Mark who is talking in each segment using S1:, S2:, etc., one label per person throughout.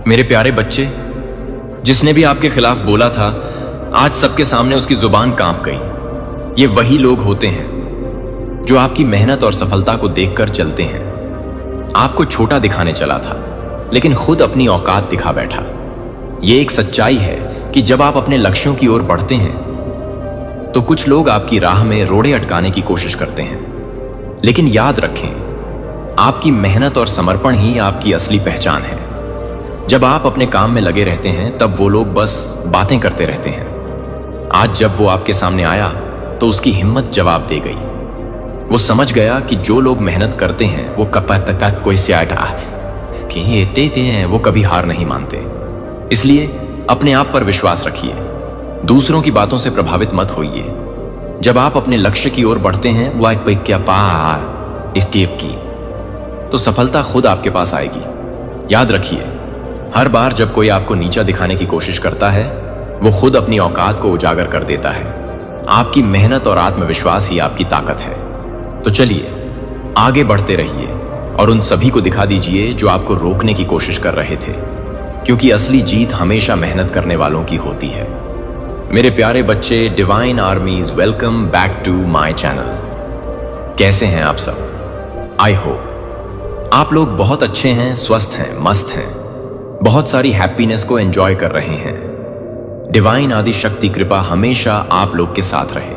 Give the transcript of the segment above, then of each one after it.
S1: मेरे प्यारे बच्चे, जिसने भी आपके खिलाफ बोला था, आज सबके सामने उसकी जुबान कांप गई। ये वही लोग होते हैं जो आपकी मेहनत और सफलता को देखकर चलते हैं। आपको छोटा दिखाने चला था, लेकिन खुद अपनी औकात दिखा बैठा। ये एक सच्चाई है कि जब आप अपने लक्ष्यों की ओर बढ़ते हैं तो कुछ लोग आपकी राह में रोड़े अटकाने की कोशिश करते हैं। लेकिन याद रखें, आपकी मेहनत और समर्पण ही आपकी असली पहचान है। जब आप अपने काम में लगे रहते हैं तब वो लोग बस बातें करते रहते हैं। आज जब वो आपके सामने आया तो उसकी हिम्मत जवाब दे गई। वो समझ गया कि जो लोग मेहनत करते हैं वो कोई स्याटा कि ये देते हैं, वो कभी हार नहीं मानते। इसलिए अपने आप पर विश्वास रखिए, दूसरों की बातों से प्रभावित मत होइए। जब आप अपने लक्ष्य की ओर बढ़ते हैं, वो एक क्या पार स्केप की, तो सफलता खुद आपके पास आएगी। याद रखिए, हर बार जब कोई आपको नीचा दिखाने की कोशिश करता है, वो खुद अपनी औकात को उजागर कर देता है। आपकी मेहनत और आत्मविश्वास ही आपकी ताकत है। तो चलिए आगे बढ़ते रहिए और उन सभी को दिखा दीजिए जो आपको रोकने की कोशिश कर रहे थे, क्योंकि असली जीत हमेशा मेहनत करने वालों की होती है। मेरे प्यारे बच्चे, divine armies, welcome back to my channel. कैसे हैं आप सब? आई होप आप लोग बहुत अच्छे हैं, स्वस्थ हैं, मस्त हैं, बहुत सारी हैप्पीनेस को एंजॉय कर रहे हैं। डिवाइन आदि शक्ति कृपा हमेशा आप लोग के साथ रहे।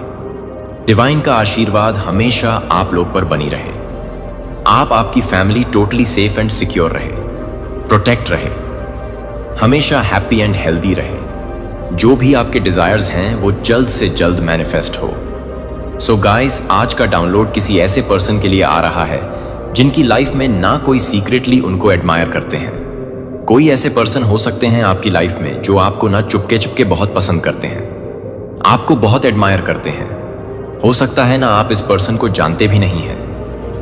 S1: डिवाइन का आशीर्वाद हमेशा आप लोग पर बनी रहे। आपकी family totally safe and secure रहे, प्रोटेक्ट रहे, हमेशा हैप्पी एंड हेल्दी रहे। जो भी आपके डिजायर्स हैं वो जल्द से जल्द मैनिफेस्ट हो। सो गाइस, आज का डाउनलोड किसी ऐसे पर्सन के लिए आ रहा है जिनकी लाइफ में ना कोई सीक्रेटली उनको एडमायर करते हैं। कोई ऐसे पर्सन हो सकते हैं आपकी लाइफ में जो आपको ना चुपके चुपके बहुत पसंद करते हैं, आपको बहुत एडमायर करते हैं। हो सकता है ना आप इस पर्सन को जानते भी नहीं हैं।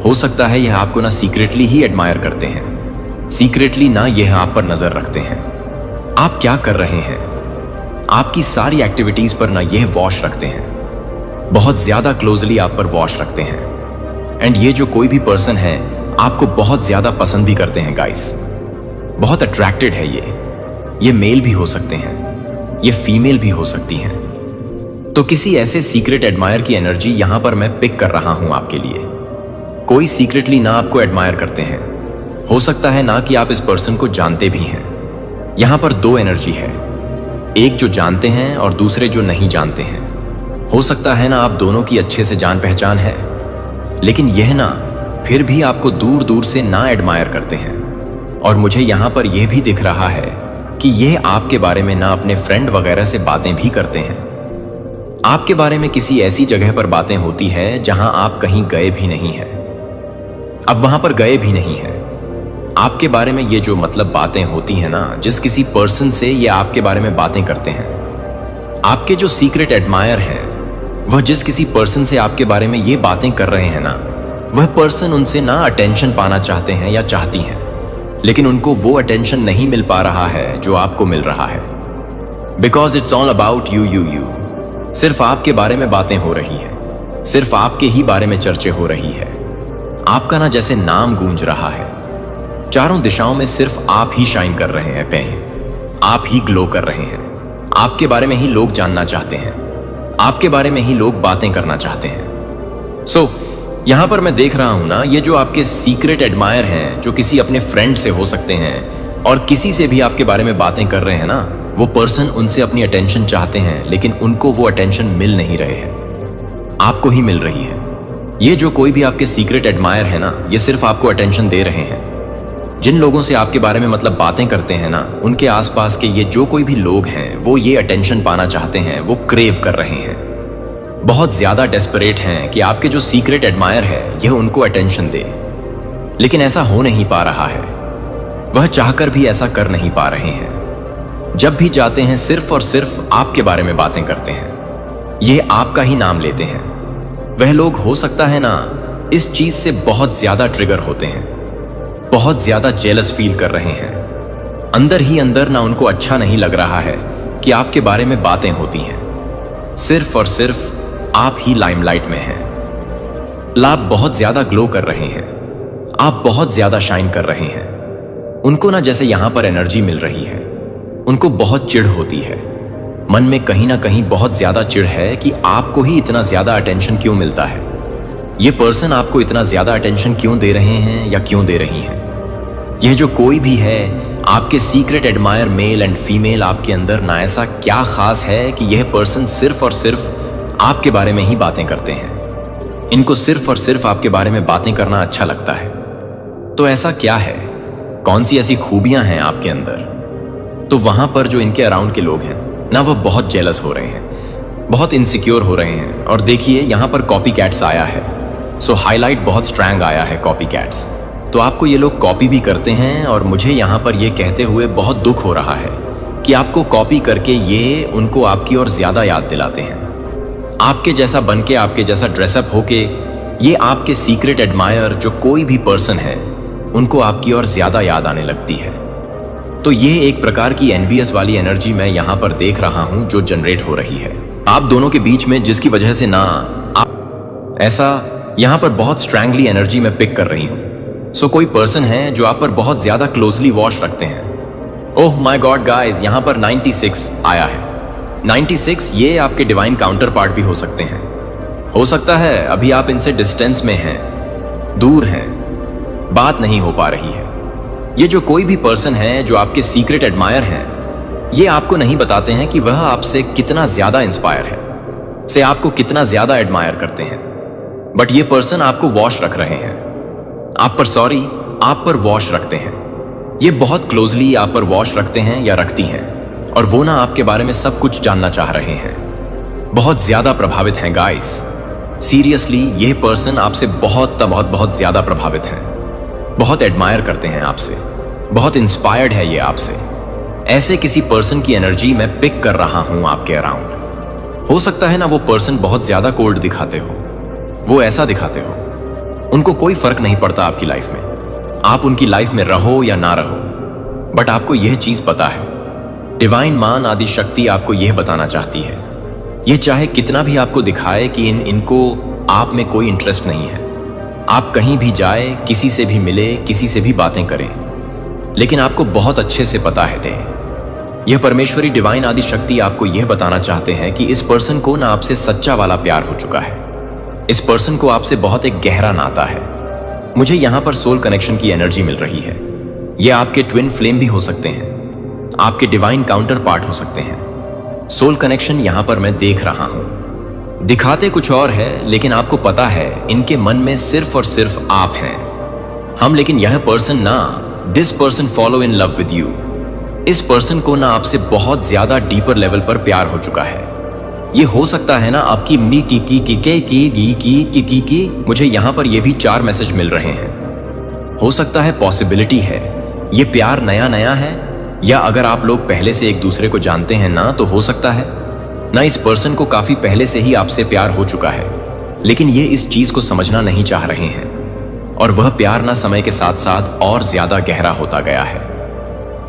S1: हो सकता है यह आपको ना सीक्रेटली ही एडमायर करते हैं, सीक्रेटली ना यह आप पर नजर रखते हैं। आप क्या कर रहे हैं, आपकी सारी एक्टिविटीज पर ना यह वॉच रखते हैं, बहुत ज्यादा क्लोजली आप पर वॉच रखते हैं। एंड ये जो कोई भी पर्सन है आपको बहुत ज्यादा पसंद भी करते हैं गाइस, बहुत अट्रैक्टेड है। ये मेल भी हो सकते हैं, ये फीमेल भी हो सकती हैं। तो किसी ऐसे सीक्रेट एडमायर की एनर्जी यहां पर मैं पिक कर रहा हूं आपके लिए। कोई सीक्रेटली ना आपको एडमायर करते हैं, हो सकता है ना कि आप इस पर्सन को जानते भी हैं। यहां पर दो एनर्जी है, एक जो जानते हैं और दूसरे जो नहीं जानते हैं। हो सकता है ना आप दोनों की अच्छे से जान पहचान है, लेकिन यह ना फिर भी आपको दूर दूर से ना एडमायर करते हैं। और मुझे यहां पर यह भी दिख रहा है कि यह आपके बारे में ना अपने फ्रेंड वगैरह से बातें भी करते हैं। आपके बारे में किसी ऐसी जगह पर बातें होती है जहां आप कहीं गए भी नहीं हैं, अब वहां पर गए भी नहीं हैं। आपके बारे में ये जो मतलब बातें होती हैं ना, जिस किसी पर्सन से ये आपके बारे में बातें करते हैं, आपके जो सीक्रेट एडमायर हैं, वह जिस किसी पर्सन से आपके बारे में ये बातें कर रहे हैं ना, वह पर्सन उनसे ना अटेंशन पाना चाहते हैं या चाहती हैं, लेकिन उनको वो अटेंशन नहीं मिल पा रहा है जो आपको मिल रहा है। Because it's all about you. सिर्फ आपके बारे में बातें हो रही है, सिर्फ आपके ही बारे में चर्चे हो रही है। आपका ना जैसे नाम गूंज रहा है, चारों दिशाओं में सिर्फ आप ही शाइन कर रहे हैं, आप ही ग्लो कर रहे हैं। आपके बारे में ही लोग जानना चाहते हैं, आपके बारे में ही लोग बातें करना चाहते हैं। सो यहां पर मैं देख रहा हूं ना, ये जो आपके सीक्रेट एडमायर हैं, जो किसी अपने फ्रेंड से हो सकते हैं और किसी से भी आपके बारे में बातें कर रहे हैं ना, वो पर्सन उनसे अपनी अटेंशन चाहते हैं, लेकिन उनको वो अटेंशन मिल नहीं रहे हैं, आपको ही मिल रही है। ये जो कोई भी आपके सीक्रेट एडमायर है ना, ये सिर्फ आपको अटेंशन दे रहे हैं। जिन लोगों से आपके बारे में मतलब बातें करते हैं ना, उनके आसपास के ये जो कोई भी लोग हैं, वो ये अटेंशन पाना चाहते हैं, वो क्रेव कर रहे हैं, बहुत ज्यादा डेस्परेट हैं कि आपके जो सीक्रेट एडमायर है यह उनको अटेंशन दे। लेकिन ऐसा हो नहीं पा रहा है, वह चाहकर भी ऐसा कर नहीं पा रहे हैं। जब भी जाते हैं सिर्फ और सिर्फ आपके बारे में बातें करते हैं, ये आपका ही नाम लेते हैं। वह लोग हो सकता है ना इस चीज से बहुत ज्यादा ट्रिगर होते हैं, बहुत ज्यादा जेलस फील कर रहे हैं। अंदर ही अंदर ना उनको अच्छा नहीं लग रहा है कि आपके बारे में बातें होती हैं। सिर्फ और सिर्फ आप ही लाइमलाइट में हैं, आप बहुत ज्यादा ग्लो कर रहे हैं, आप बहुत ज्यादा शाइन कर रहे हैं। उनको ना जैसे यहां पर एनर्जी मिल रही है, उनको बहुत चिढ़ होती है। मन में कहीं ना कहीं बहुत ज्यादा चिढ़ है कि आपको ही इतना ज्यादा अटेंशन क्यों मिलता है, ये पर्सन आपको इतना ज्यादा अटेंशन क्यों दे रहे हैं या क्यों दे रही हैं। यह जो कोई भी है, आपके secret admire male and female आपके अंदर ना ऐसा क्या खास है कि यह पर्सन सिर्फ और सिर्फ आपके बारे में ही बातें करते हैं। इनको सिर्फ और सिर्फ आपके बारे में बातें करना अच्छा लगता है। तो ऐसा क्या है, कौन सी ऐसी खूबियां हैं आपके अंदर? तो वहां पर जो इनके अराउंड के लोग हैं ना, वह बहुत जेलस हो रहे हैं, बहुत इनसिक्योर हो रहे हैं। और देखिए यहां पर कॉपी कैट्स आया है, सो हाईलाइट बहुत स्ट्रैंग आया है कॉपी कैट्स। तो आपको ये लोग कॉपी भी करते हैं और मुझे यहाँ पर ये कहते हुए बहुत दुख हो रहा है कि आपको कॉपी करके ये उनको आपकी ओर ज्यादा याद दिलाते हैं। आपके जैसा बनके, आपके जैसा ड्रेसअप होके ये आपके सीक्रेट एडमायर जो कोई भी पर्सन है, उनको आपकी ओर ज्यादा याद आने लगती है। तो ये एक प्रकार की एनवियस वाली एनर्जी मैं यहाँ पर देख रहा हूं जो जनरेट हो रही है आप दोनों के बीच में, जिसकी वजह से ना आप ऐसा यहाँ पर बहुत स्ट्रैंगली एनर्जी में पिक कर रही हूं। सो कोई पर्सन है जो आप पर बहुत ज्यादा क्लोजली वॉच रखते हैं। ओह माय गॉड गाइस, यहाँ पर 96 आया है। 96 ये आपके डिवाइन काउंटर पार्ट भी हो सकते हैं। हो सकता है अभी आप इनसे डिस्टेंस में हैं, दूर हैं, बात नहीं हो पा रही है। ये जो कोई भी पर्सन है जो आपके सीक्रेट एडमायर हैं, ये आपको नहीं बताते हैं कि वह आपसे कितना ज्यादा इंस्पायर है, से आपको कितना ज्यादा एडमायर करते हैं। बट ये पर्सन आपको वॉच रख रहे हैं, आप पर वॉच रखते हैं। ये बहुत क्लोजली आप पर वॉच रखते हैं या रखती हैं, और वो ना आपके बारे में सब कुछ जानना चाह रहे हैं। बहुत ज्यादा प्रभावित हैं गाइस, सीरियसली ये पर्सन आपसे बहुत ज्यादा प्रभावित हैं, बहुत एडमायर करते हैं आपसे, बहुत इंस्पायर्ड है ये आपसे। ऐसे किसी पर्सन की एनर्जी मैं पिक कर रहा हूं आपके अराउंड। हो सकता है ना वो पर्सन बहुत ज्यादा कोल्ड दिखाते हो, वो ऐसा दिखाते हो, उनको कोई फर्क नहीं पड़ता आपकी लाइफ में, आप उनकी लाइफ में रहो या ना रहो। बट आपको यह चीज पता है, डिवाइन मान आदि शक्ति आपको यह बताना चाहती है, यह चाहे कितना भी आपको दिखाए कि इनको आप में कोई इंटरेस्ट नहीं है। आप कहीं भी जाए, किसी से भी मिले, किसी से भी बातें करें, लेकिन आपको बहुत अच्छे से पता है यह परमेश्वरी डिवाइन आदि शक्ति आपको यह बताना चाहते हैं कि इस पर्सन को ना आपसे सच्चा वाला प्यार हो चुका है। इस पर्सन को आपसे बहुत एक गहरा नाता है। मुझे यहां पर सोल कनेक्शन की एनर्जी मिल रही है। ये आपके ट्विन फ्लेम भी हो सकते हैं, आपके डिवाइन काउंटर पार्ट हो सकते हैं। सोल कनेक्शन यहां पर मैं देख रहा हूं। दिखाते कुछ और है, लेकिन आपको पता है इनके मन में सिर्फ और सिर्फ आप हैं। हम लेकिन यह पर्सन ना, this person follow in love with you. इस पर्सन को ना आपसे बहुत ज्यादा डीपर लेवल पर प्यार हो चुका है। ये हो सकता है ना आपकी मी की। मुझे यहां पर ये भी 4 मैसेज मिल रहे हैं। हो सकता है पॉसिबिलिटी है ये प्यार नया नया है, या अगर आप लोग पहले से एक दूसरे को जानते हैं ना, तो हो सकता है ना इस पर्सन को काफी पहले से ही आपसे प्यार हो चुका है, लेकिन ये इस चीज को समझना नहीं चाह रहे हैं, और वह प्यार ना समय के साथ साथ और ज्यादा गहरा होता गया है।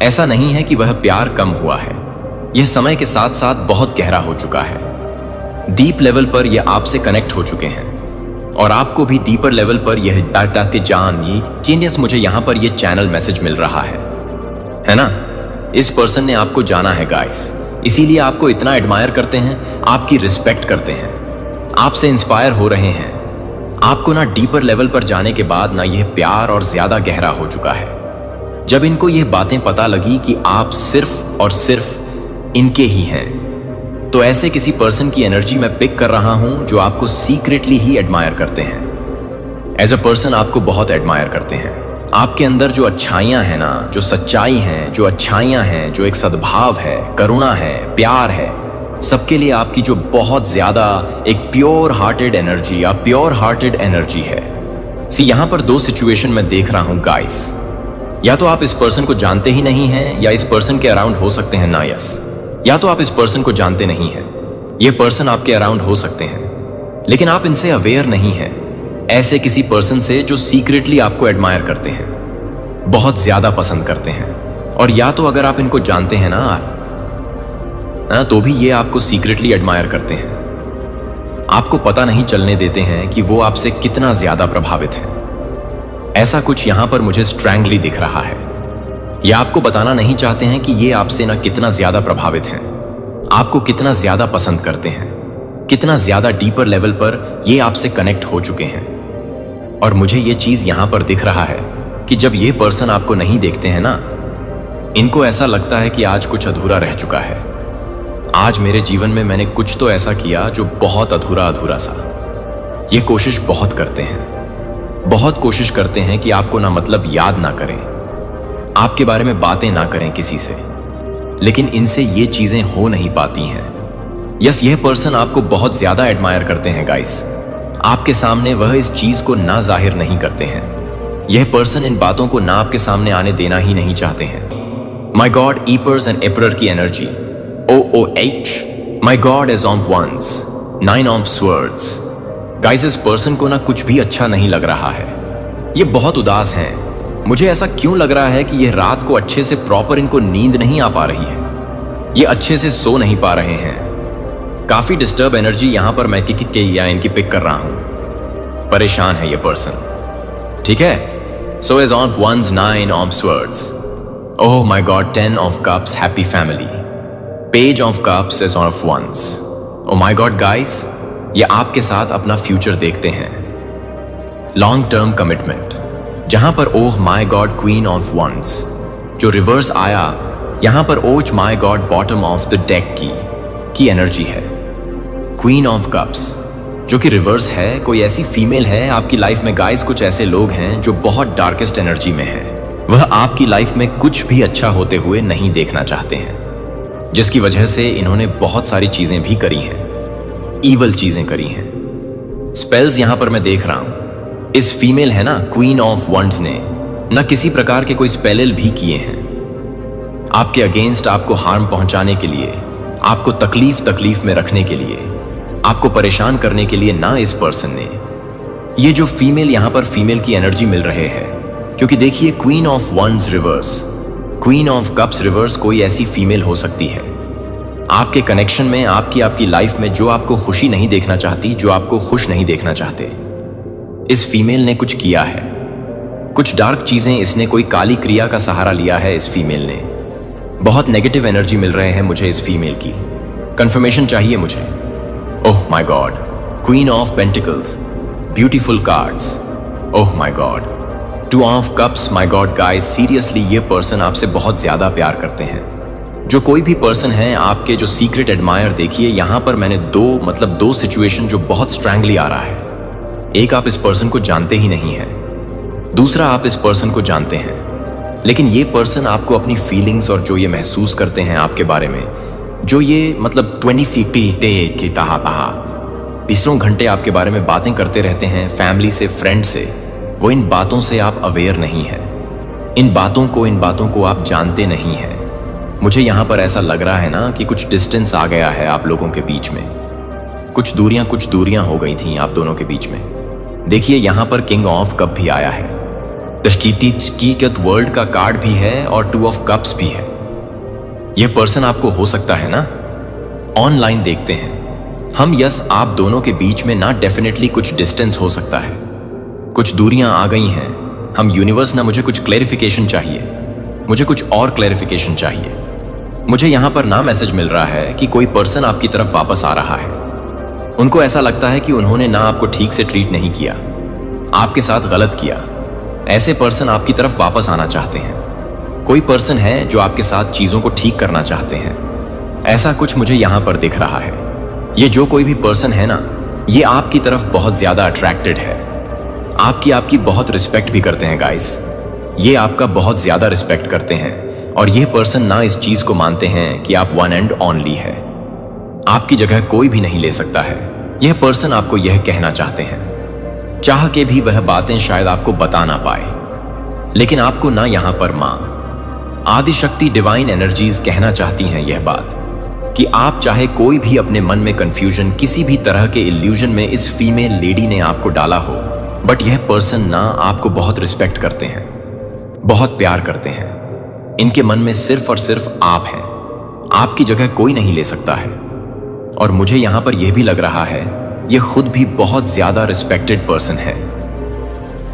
S1: ऐसा नहीं है कि वह प्यार कम हुआ है, यह समय के साथ साथ बहुत गहरा हो चुका है। डीप लेवल पर यह आपसे कनेक्ट हो चुके हैं, और आपको भी डीपर लेवल पर यह डाटा के जान ये जीनियस। मुझे यहां पर यह चैनल मैसेज मिल रहा है ना? इस पर्सन ने आपको जाना है गाइस, इसीलिए आपको इतना एडमायर करते हैं, आपकी रिस्पेक्ट करते हैं, आपसे इंस्पायर हो रहे हैं। आपको ना डीपर लेवल पर जाने के बाद ना यह प्यार और ज्यादा गहरा हो चुका है। जब इनको यह बातें पता लगी कि आप सिर्फ और सिर्फ इनके ही हैं, तो ऐसे किसी पर्सन की एनर्जी मैं पिक कर रहा हूं जो आपको सीक्रेटली ही एडमायर करते हैं। एज अ पर्सन आपको बहुत एडमायर करते हैं। आपके अंदर जो अच्छाइयां हैं ना, जो सच्चाई हैं, जो अच्छाइयां हैं, जो एक सद्भाव है, करुणा है, प्यार है, सबके लिए आपकी जो बहुत ज्यादा एक प्योर हार्टेड एनर्जी या प्योर हार्टेड एनर्जी है। यहां पर 2 सिचुएशन मैं देख रहा हूं गाइस। या तो आप इस पर्सन को जानते ही नहीं हैं, या इस पर्सन के अराउंड हो सकते हैं ना, यस। या तो आप इस पर्सन को जानते नहीं हैं, ये पर्सन आपके अराउंड हो सकते हैं, लेकिन आप इनसे अवेयर नहीं हैं। ऐसे किसी पर्सन से जो सीक्रेटली आपको एडमायर करते हैं, बहुत ज्यादा पसंद करते हैं, और या तो अगर आप इनको जानते हैं ना, तो भी ये आपको सीक्रेटली एडमायर करते हैं। आपको पता नहीं चलने देते हैं कि वो आपसे कितना ज्यादा प्रभावित है। ऐसा कुछ यहां पर मुझे स्ट्रैंगली दिख रहा है। ये आपको बताना नहीं चाहते हैं कि ये आपसे ना कितना ज्यादा प्रभावित हैं, आपको कितना ज्यादा पसंद करते हैं, कितना ज्यादा डीपर लेवल पर ये आपसे कनेक्ट हो चुके हैं। और मुझे ये चीज यहां पर दिख रहा है कि जब ये पर्सन आपको नहीं देखते हैं ना, इनको ऐसा लगता है कि आज कुछ अधूरा रह चुका है। आज मेरे जीवन में मैंने कुछ तो ऐसा किया जो बहुत अधूरा अधूरा सा। ये कोशिश बहुत करते हैं, बहुत कोशिश करते हैं कि आपको ना मतलब याद ना करें, आपके बारे में बातें ना करें किसी से, लेकिन इनसे ये चीजें हो नहीं पाती हैं। यस, यह पर्सन आपको बहुत ज्यादा एडमायर करते हैं गाइस। आपके सामने वह इस चीज को ना जाहिर नहीं करते हैं। यह पर्सन इन बातों को ना आपके सामने आने देना ही नहीं चाहते हैं। माई गॉड, ईपर्स एंड एपरर की energy, OOH, my god ace of wands, 9 of swords. Guys, इस पर्सन को ना कुछ भी अच्छा नहीं लग रहा है। ये बहुत उदास हैं। मुझे ऐसा क्यों लग रहा है कि यह रात को अच्छे से प्रॉपर इनको नींद नहीं आ पा रही है, ये अच्छे से सो नहीं पा रहे हैं। काफी डिस्टर्ब एनर्जी यहां पर मैं या इनकी पिक कर रहा हूं। परेशान है ये पर्सन, ठीक है। So ace of wands, 9 of swords, oh my god, 10 of cups, happy family, page of cups ace of wands. Oh my god guys, ये आपके साथ अपना फ्यूचर देखते हैं। लॉन्ग टर्म कमिटमेंट, जहां पर oh my god, queen of wands, जो reverse आया, यहां पर oh my god, bottom of the deck की एनर्जी है। क्वीन ऑफ कप्स जो कि रिवर्स है, कोई ऐसी फीमेल है आपकी लाइफ में गाइस। कुछ ऐसे लोग हैं जो बहुत डार्केस्ट एनर्जी में हैं। वह आपकी लाइफ में कुछ भी अच्छा होते हुए नहीं देखना चाहते हैं, जिसकी वजह से इन्होंने बहुत सारी चीजें भी करी हैं, ईवल चीजें करी हैं। स्पेल्स यहां पर मैं देख रहा हूं। इस फीमेल है ना, क्वीन ऑफ वंड्स ने ना किसी प्रकार के कोई स्पेल भी किए हैं आपके अगेंस्ट, आपको हार्म पहुंचाने के लिए, आपको तकलीफ में रखने के लिए, आपको परेशान करने के लिए ना इस पर्सन ने। ये जो फीमेल यहां पर फीमेल की एनर्जी मिल रहे हैं, क्योंकि देखिए queen of wands reverse, queen of cups reverse, कोई ऐसी फीमेल हो सकती है आपके कनेक्शन में, आपकी लाइफ में, जो आपको खुशी नहीं देखना चाहती, जो आपको खुश नहीं देखना चाहते। इस फीमेल ने कुछ किया है, कुछ डार्क चीजें, इसने कोई काली क्रिया का सहारा लिया है इस फीमेल ने। बहुत नेगेटिव एनर्जी मिल रहे हैं मुझे इस फीमेल की। कंफर्मेशन चाहिए मुझे। ओह my god, queen of pentacles, beautiful cards, oh my God, 2 of cups. My god guys, seriously ये पर्सन आपसे बहुत ज्यादा प्यार करते हैं। जो कोई भी पर्सन है आपके जो सीक्रेट एडमायर, देखिए यहां पर मैंने दो सिचुएशन जो बहुत स्ट्रैंगली आ रहा है। एक, आप इस पर्सन को जानते ही नहीं हैं, दूसरा आप इस पर्सन को जानते हैं, लेकिन ये पर्सन आपको अपनी फीलिंग्स और जो ये महसूस करते हैं आपके बारे में, जो ये 20 घंटे आपके बारे में बातें करते रहते हैं फैमिली से, फ्रेंड से, वो इन बातों से आप अवेयर नहीं है। इन बातों को आप जानते नहीं हैं। मुझे यहां पर ऐसा लग रहा है ना कि कुछ डिस्टेंस आ गया है आप लोगों के बीच में, कुछ दूरियां हो गई थी आप दोनों के बीच में। देखिए यहां पर किंग ऑफ कप भी आया है, द वर्ल्ड का कार्ड भी है और 2 ऑफ कप्स भी है। यह पर्सन आपको हो सकता है ना ऑनलाइन देखते हैं हम। यस, आप दोनों के बीच में ना डेफिनेटली कुछ डिस्टेंस हो सकता है, कुछ दूरियां आ गई हैं। हम यूनिवर्स ना, मुझे कुछ क्लैरिफिकेशन चाहिए, मुझे कुछ और क्लैरिफिकेशन चाहिए। मुझे यहां पर ना मैसेज मिल रहा है कि कोई पर्सन आपकी तरफ वापस आ रहा है। उनको ऐसा लगता है कि उन्होंने ना आपको ठीक से ट्रीट नहीं किया, आपके साथ गलत किया। ऐसे पर्सन आपकी तरफ वापस आना चाहते हैं। कोई पर्सन है जो आपके साथ चीजों को ठीक करना चाहते हैं। ऐसा कुछ मुझे यहां पर दिख रहा है। ये जो कोई भी पर्सन है ना, ये आपकी तरफ बहुत ज्यादा अट्रैक्टेड है, आपकी बहुत रिस्पेक्ट भी करते हैं गाइस। ये आपका बहुत ज्यादा रिस्पेक्ट करते हैं और ये पर्सन ना इस चीज को मानते हैं कि आप वन एंड ओनली है, आपकी जगह कोई भी नहीं ले सकता है। यह पर्सन आपको यह कहना चाहते हैं, चाह के भी वह बातें शायद आपको बता ना पाए, लेकिन आपको ना यहां पर मां आदिशक्ति डिवाइन एनर्जीज कहना चाहती हैं यह बात कि आप चाहे कोई भी अपने मन में कंफ्यूजन, किसी भी तरह के इल्यूजन में इस फीमेल लेडी ने आपको डाला हो, बट यह पर्सन ना आपको बहुत रिस्पेक्ट करते हैं, बहुत प्यार करते हैं। इनके मन में सिर्फ और सिर्फ आप हैं, आपकी जगह कोई नहीं ले सकता है। और मुझे यहां पर यह भी लग रहा है यह खुद भी बहुत ज्यादा रिस्पेक्टेड पर्सन है,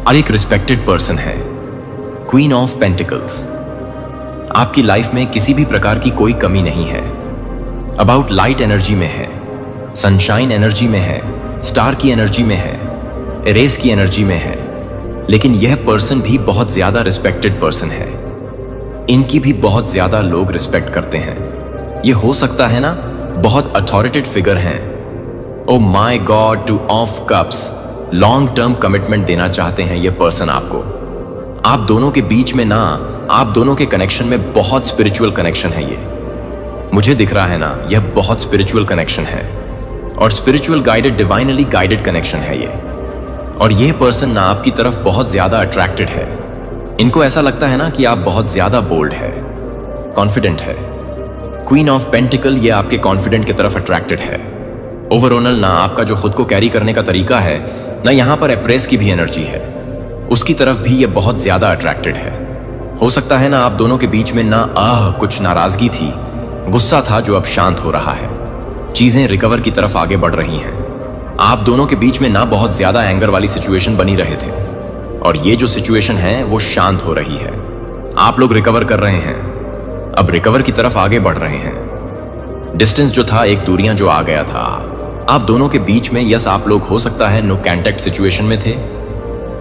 S1: और एक रिस्पेक्टेड पर्सन है। क्वीन ऑफ पेंटिकल्स, आपकी लाइफ में किसी भी प्रकार की कोई कमी नहीं है। अबाउट लाइट एनर्जी में है, सनशाइन एनर्जी में है, स्टार की एनर्जी में है, एरेस की एनर्जी में है। लेकिन यह पर्सन भी बहुत ज्यादा रिस्पेक्टेड पर्सन है। इनकी भी बहुत ज्यादा लोग रिस्पेक्ट करते हैं। ये हो सकता है ना बहुत अथॉरिटेड फिगर हैं। ओ my God, two of cups, long term commitment देना चाहते हैं ये पर्सन आपको। आप दोनों के बीच में ना, आप दोनों के कनेक्शन में बहुत स्पिरिचुअल कनेक्शन है। ये मुझे दिख रहा है ना, यह बहुत स्पिरिचुअल कनेक्शन है और spiritual guided, divinely guided connection है ये। और यह पर्सन ना आपकी तरफ बहुत ज्यादा अट्रैक्टेड है। इनको ऐसा लगता है ना कि आप बहुत ज्यादा बोल्ड है, कॉन्फिडेंट है। क्वीन ऑफ पेंटिकल ये आपके कॉन्फिडेंट की तरफ अट्रैक्टेड है। ओवरऑल ना आपका जो खुद को कैरी करने का तरीका है ना, यहां पर एप्रेस की भी एनर्जी है, उसकी तरफ भी ये बहुत ज्यादा अट्रैक्टेड है। हो सकता है ना आप दोनों के बीच में ना कुछ नाराजगी थी, गुस्सा था जो अब शांत हो रहा है। चीजें रिकवर की तरफ आगे बढ़ रही हैं। आप दोनों के बीच में ना बहुत ज्यादा एंगर वाली सिचुएशन बनी रहे थे और ये जो सिचुएशन है वो शांत हो रही है। आप लोग रिकवर कर रहे हैं, अब रिकवर की तरफ आगे बढ़ रहे हैं। डिस्टेंस जो था, एक दूरियां जो आ गया था आप दोनों के बीच में, यस आप लोग हो सकता है नो कांटेक्ट सिचुएशन में थे,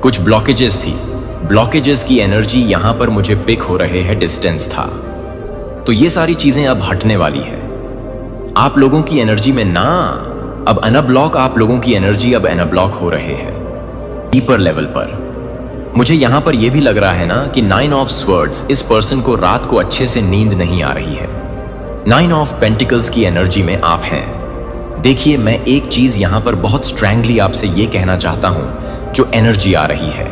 S1: कुछ ब्लॉकेजेस थी। ब्लॉकेजेस की एनर्जी यहां पर मुझे पिक हो रहे हैं, डिस्टेंस था। तो ये सारी चीजें अब हटने वाली है। आप लोगों की एनर्जी में ना अब अनब्लॉक, आप लोगों की एनर्जी अब अनब्लॉक हो रहे हैं डीपर लेवल पर। मुझे यहां पर यह भी लग रहा है ना कि 9 ऑफ स्वर्ड्स, इस पर्सन को रात को अच्छे से नींद नहीं आ रही है। 9 ऑफ पेंटिकल्स की एनर्जी में आप हैं। देखिए, मैं एक चीज यहां पर बहुत स्ट्रैंगली आपसे यह कहना चाहता हूं, जो एनर्जी आ रही है।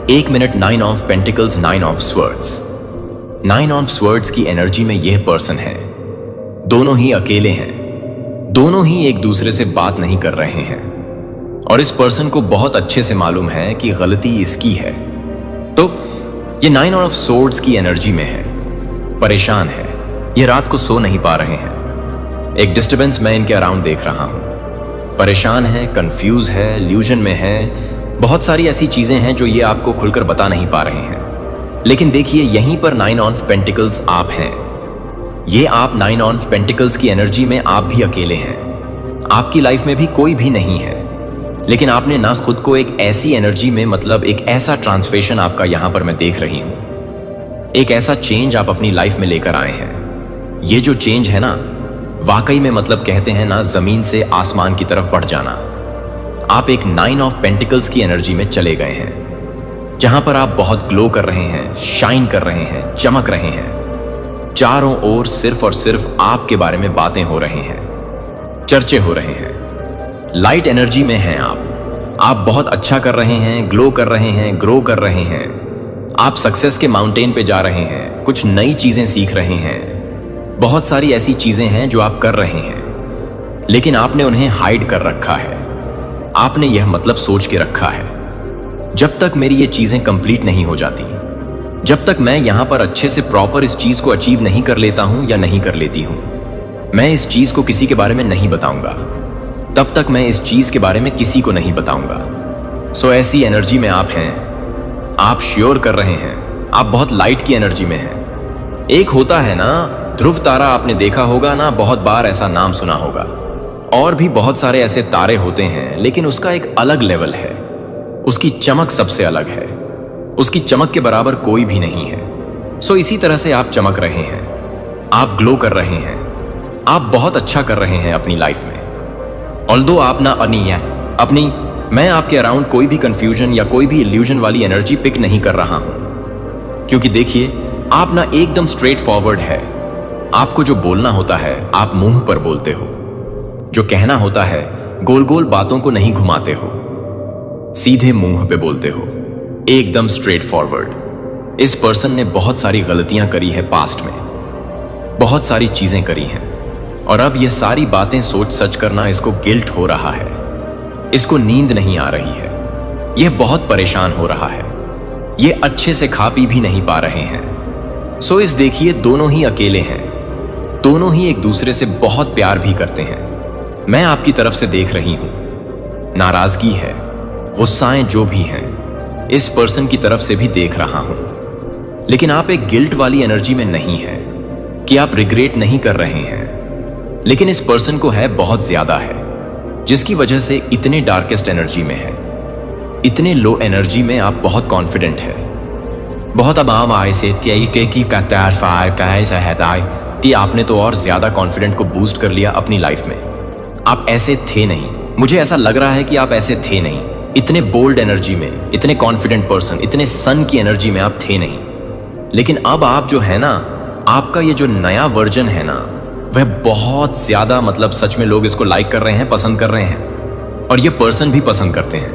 S1: 1 minute, 9 of pentacles, 9 of swords. 9 of swords की एनर्जी में यह पर्सन है। दोनों ही अकेले हैं, दोनों ही एक दूसरे से बात नहीं कर रहे हैं और इस पर्सन को बहुत अच्छे से मालूम है कि गलती इसकी है। तो ये 9 ऑफ सोर्ड्स की एनर्जी में है, परेशान है, ये रात को सो नहीं पा रहे हैं। एक डिस्टर्बेंस मैं इनके अराउंड देख रहा हूं। परेशान है, कंफ्यूज है, इल्यूजन में है। बहुत सारी ऐसी चीजें हैं जो ये आपको खुलकर बता नहीं पा रहे हैं। लेकिन देखिए, यहीं पर 9 ऑफ पेंटिकल्स आप हैं। ये आप 9 ऑफ पेंटिकल्स की एनर्जी में आप भी अकेले हैं। आपकी लाइफ में भी कोई भी नहीं है, लेकिन आपने ना खुद को एक ऐसी एनर्जी में, मतलब एक ऐसा ट्रांसफॉर्मेशन आपका यहां पर मैं देख रही हूं। एक ऐसा चेंज आप अपनी लाइफ में लेकर आए हैं। ये जो चेंज है ना, वाकई में मतलब कहते हैं ना जमीन से आसमान की तरफ बढ़ जाना। आप एक 9 ऑफ पेंटिकल्स की एनर्जी में चले गए हैं, जहां पर आप बहुत ग्लो कर रहे हैं, शाइन कर रहे हैं, चमक रहे हैं। चारों ओर सिर्फ और सिर्फ आपके बारे में बातें हो रही हैं, चर्चे हो रहे हैं। लाइट एनर्जी में हैं आप बहुत अच्छा कर रहे हैं, ग्लो कर रहे हैं, ग्रो कर रहे हैं। आप सक्सेस के माउंटेन पे जा रहे हैं, कुछ नई चीजें सीख रहे हैं। बहुत सारी ऐसी चीजें हैं जो आप कर रहे हैं, लेकिन आपने उन्हें हाइड कर रखा है। आपने यह मतलब सोच के रखा है, जब तक मेरी ये चीजें कंप्लीट नहीं हो जाती, जब तक मैं यहां पर अच्छे से प्रॉपर इस चीज को अचीव नहीं कर लेता हूं या नहीं कर लेती हूं, मैं इस चीज को किसी के बारे में नहीं बताऊंगा। तब तक मैं इस चीज के बारे में किसी को नहीं बताऊंगा। सो ऐसी एनर्जी में आप हैं। आप श्योर कर रहे हैं, आप बहुत लाइट की एनर्जी में हैं। एक होता है ना ध्रुव तारा, आपने देखा होगा ना, बहुत बार ऐसा नाम सुना होगा। और भी बहुत सारे ऐसे तारे होते हैं, लेकिन उसका एक अलग लेवल है। उसकी चमक सबसे अलग है, उसकी चमक के बराबर कोई भी नहीं है। सो इसी तरह से आप चमक रहे हैं, आप ग्लो कर रहे हैं, आप बहुत अच्छा कर रहे हैं अपनी लाइफ में। ऑल्दो आप ना अपनी मैं आपके अराउंड कोई भी कंफ्यूजन या कोई भी इल्यूजन वाली एनर्जी पिक नहीं कर रहा हूं, क्योंकि देखिए, आप ना एकदम स्ट्रेट फॉरवर्ड है। आपको जो बोलना होता है आप मुंह पर बोलते हो, जो कहना होता है गोल गोल बातों को नहीं घुमाते हो, सीधे मुंह पे बोलते हो, एकदम स्ट्रेट फॉरवर्ड। इस पर्सन ने बहुत सारी गलतियां करी है पास्ट में, बहुत सारी चीजें करी हैं, और अब ये सारी बातें सोच सच करना इसको गिल्ट हो रहा है, इसको नींद नहीं आ रही है, यह बहुत परेशान हो रहा है, ये अच्छे से खा पी भी नहीं पा रहे हैं। सो इस देखिए, दोनों ही अकेले हैं, दोनों ही एक दूसरे से बहुत प्यार भी करते हैं। मैं आपकी तरफ से देख रही हूं, नाराजगी है, गुस्साएं जो भी हैं, इस पर्सन की तरफ से भी देख रहा हूं। लेकिन आप एक गिल्ट वाली एनर्जी में नहीं है कि आप रिग्रेट नहीं कर रहे हैं, लेकिन इस पर्सन को है बहुत ज्यादा है, जिसकी वजह से इतने डार्केस्ट एनर्जी में है, इतने लो एनर्जी में आप बहुत कॉन्फिडेंट है। बहुत अब आम आए से कि आपने तो और ज्यादा कॉन्फिडेंट को बूस्ट कर लिया अपनी लाइफ में। आप ऐसे थे नहीं, मुझे ऐसा लग रहा है कि आप ऐसे थे नहीं, इतने बोल्ड एनर्जी में, इतने कॉन्फिडेंट पर्सन, इतने सन की एनर्जी में आप थे नहीं। लेकिन अब आप जो है ना, आपका ये जो नया वर्जन है ना, वह बहुत ज्यादा, मतलब सच में लोग इसको लाइक कर रहे हैं, पसंद कर रहे हैं, और ये पर्सन भी पसंद करते हैं,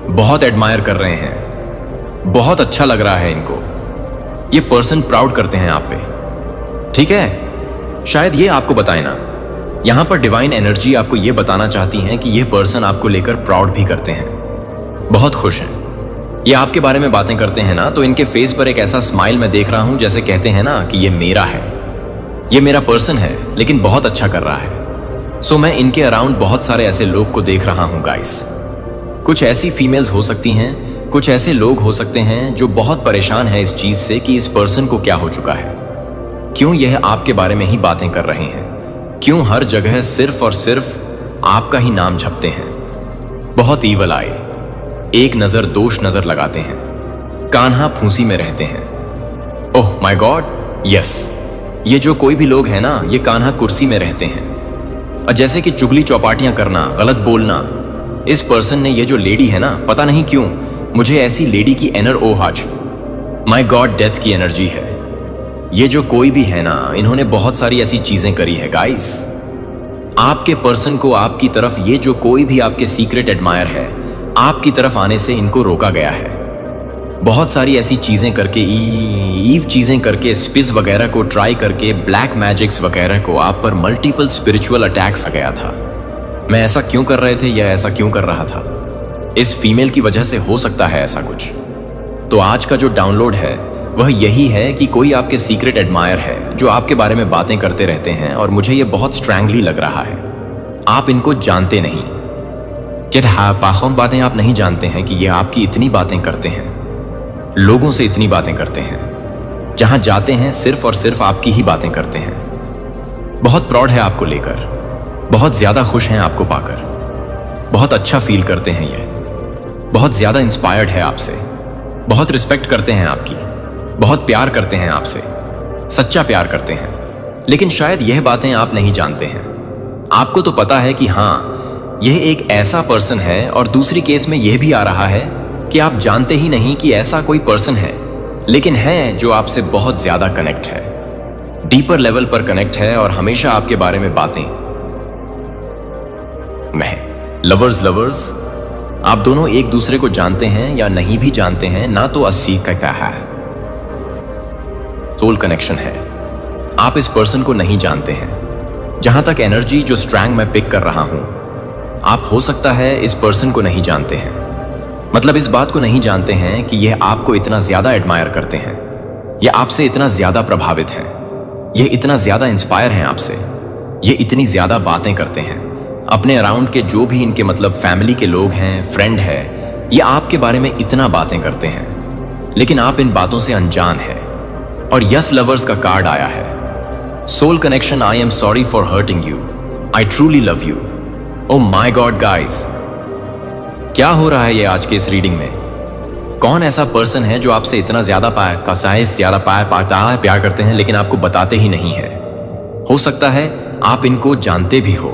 S1: बहुत एडमायर कर रहे हैं, बहुत अच्छा लग रहा है इनको, ये पर्सन प्राउड करते हैं आप पे। ठीक है, शायद ये आपको बताए ना, यहां पर डिवाइन एनर्जी आपको ये बताना चाहती है कि ये पर्सन आपको लेकर प्राउड भी करते हैं, बहुत खुश हैं। ये आपके बारे में बातें करते हैं ना, तो इनके फेस पर एक ऐसा स्माइल मैं देख रहा हूं जैसे कहते हैं ना कि ये मेरा है, ये मेरा पर्सन है, लेकिन बहुत अच्छा कर रहा है। सो मैं इनके अराउंड बहुत सारे ऐसे लोग को देख रहा हूं गाइस। कुछ ऐसी फीमेल्स हो सकती हैं, कुछ ऐसे लोग हो सकते हैं जो बहुत परेशान है इस चीज से कि इस पर्सन को क्या हो चुका है, क्यों यह आपके बारे में ही बातें कर रहे हैं, क्यों हर जगह सिर्फ और सिर्फ आपका ही नाम झपते हैं। बहुत ईवल आए, एक नजर दोष नजर लगाते हैं, कान्हा फूंसी में रहते हैं। ओह माय गॉड, यस, ये जो कोई भी लोग हैं ना, ये कान्हा कुर्सी में रहते हैं। और जैसे कि चुगली चौपाटियां करना, गलत बोलना, इस पर्सन ने, ये जो लेडी है ना, पता नहीं क्यों मुझे ऐसी लेडी की आज माय गॉड डेथ की एनर्जी है। ये जो कोई भी है ना, इन्होंने बहुत सारी ऐसी चीजें करी है गाइस। आपके पर्सन को आपकी तरफ, ये जो कोई भी आपके सीक्रेट एडमायर है, आपकी तरफ आने से इनको रोका गया है। बहुत सारी ऐसी चीजें करके, ईव चीजें करके, स्पिस वगैरह को ट्राई करके, ब्लैक मैजिक्स वगैरह को, आप पर मल्टीपल स्पिरिचुअल अटैक्स आ गया था। मैं ऐसा क्यों कर रहे थे या ऐसा क्यों कर रहा था, इस फीमेल की वजह से हो सकता है ऐसा कुछ। तो आज का जो डाउनलोड है वह यही है कि कोई आपके सीक्रेट एडमायर है जो आपके बारे में बातें करते रहते हैं, और मुझे ये बहुत स्ट्रैंगली लग रहा है। आप इनको जानते नहीं, क्या पाखों बातें आप नहीं जानते हैं कि ये आपकी इतनी बातें करते हैं, लोगों से इतनी बातें करते हैं, जहां जाते हैं सिर्फ और सिर्फ आपकी ही बातें करते हैं। बहुत प्राउड है आपको लेकर, बहुत ज्यादा खुश हैं आपको पाकर, बहुत अच्छा फील करते हैं, ये बहुत ज्यादा इंस्पायर्ड है आपसे, बहुत रिस्पेक्ट करते हैं आपकी, बहुत प्यार करते हैं आपसे, सच्चा प्यार करते हैं। लेकिन शायद यह बातें आप नहीं जानते हैं। आपको तो पता है कि हाँ, यह एक ऐसा पर्सन है, और दूसरी केस में यह भी आ रहा है कि आप जानते ही नहीं कि ऐसा कोई पर्सन है, लेकिन है जो आपसे बहुत ज्यादा कनेक्ट है, डीपर लेवल पर कनेक्ट है, और हमेशा आपके बारे में बातें में। लवर्स, आप दोनों एक दूसरे को जानते हैं या नहीं भी जानते हैं ना, तो 80 का क्या है, सोल कनेक्शन है। आप इस पर्सन को नहीं जानते हैं। जहां तक एनर्जी जो स्ट्रैंग मैं पिक कर रहा हूं, आप हो सकता है इस पर्सन को नहीं जानते हैं, मतलब इस बात को नहीं जानते हैं कि यह आपको इतना ज्यादा एडमायर करते हैं, यह आपसे इतना ज्यादा प्रभावित हैं, यह इतना ज्यादा इंस्पायर हैं आपसे, ये इतनी ज्यादा बातें करते हैं। अपने अराउंड के जो भी इनके, मतलब फैमिली के लोग हैं, फ्रेंड है, ये आपके बारे में इतना बातें करते हैं, लेकिन आप इन बातों से अनजान है। और यस लवर्स का कार्ड आया है, soul connection, I am sorry for hurting you, I truly love you. Oh my god guys, क्या हो रहा है ये आज के इस रीडिंग में? कौन ऐसा पर्सन है जो आपसे इतना ज्यादा प्यार करते हैं, लेकिन आपको बताते ही नहीं है? हो सकता है आप इनको जानते भी हो,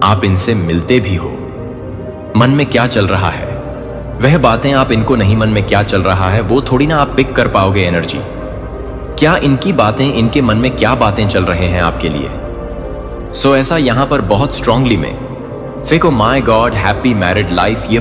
S1: आप इनसे मिलते भी हो। मन में क्या चल रहा है, वह बातें आप इनको नहीं, मन में क्या चल रहा है वो थोड़ी ना आप पिक कर पाओगे एनर्जी। क्या इनकी बातें, इनके मन में क्या बातें चल रहे हैं आपके लिए? सो ऐसा यहां पर बहुत स्ट्रांगली में Fico my God happy married life, ये